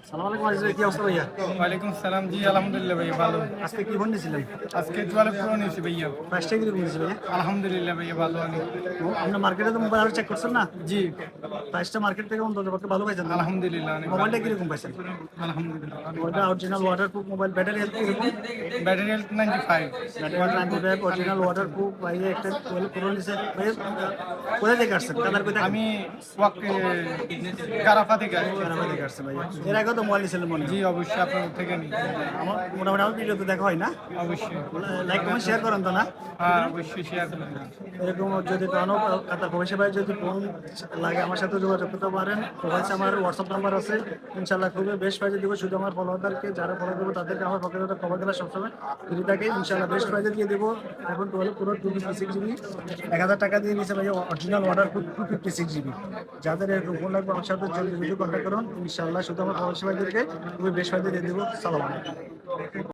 সালাম আলাইকুম আজিজ ভাই, কি অবস্থা ভাইয়া? ওয়ালাইকুম সালাম। জি আলহামদুলিল্লাহ ভাইয়া ভালো। আজকে কি ফোন নিয়েছিলেন? আজকে 12 প্রো নিয়েছি ভাইয়া। প্রাইসটা কিরকম নিয়েছে ভাইয়া? আলহামদুলিল্লাহ ভাইয়া ভালো অনেক। আপনার মার্কেটে তো মোবাইল আরো চেক করছেন না? জি প্রাইসটা মার্কেট থেকে অন্তত পক্ষে ভালো পাইছেন না? আলহামদুলিল্লাহ অনেক ভালো। মোবাইলটা কিরকম পাইছেন? আলহামদুলিল্লাহ অনেক মোবাইলটা original waterproof mobile, battery health কিরকম? Battery health 95। Battery 95 original waterproof. ভাইয়া একটা 12 প্রো নিছে ভাইয়া। কোথায় থেকে আসছেন? কাতার কোথায়? আমি ওয়াকে গারাফা থেকে আসছি। কানাডা থেকে আসছেন ভাইয়া। এর আগেও তো মোবাইল নিয়েছিলেন মনে হয়। জি অবশ্যই আপনার থেকে নিই। আমার মোটামুটি আমার ভিডিওতে দেখা হয় না? অবশ্যই। লাইক কমেন্ট শেয়ার করেন তো না? হ্যাঁ অবশ্যই শেয়ার করুন। এরকম যদি কোনো কাতার প্রবাসী ভাই যদি ফোন লাগে আমার সাথে যোগাযোগ করতে পারেন। প্রবাসী আমার হোয়াটসঅ্যাপ নাম্বার আছে, ইনশাল্লাহ খুবই বেস্ট প্রাইজে দিব। শুধু আমার ফলোয়ারদেরকে যারা ফলো দেবো তাদেরকে আমার পকেটে খবর দিলে সবসময় ফ্রি থাকে, ইনশাল্লাহ বেস্ট প্রাইজে দিয়ে দেবো। এখন 12 পুরো 256 GB 1000 টাকা দিয়ে নিচ্ছে ভাই, অরিজিনাল অর্ডার 256 GB। যাদের এরকম ফোন লাগবে আমার সাথে জলদি কন্ট্যাক্ট করুন, ইনশাল্লাহ শুধু আমার প্রবাসী ভাইদেরকে খুবই বেস্ট প্রাইজে দিয়ে দেবো। সালাম আলাইকুম।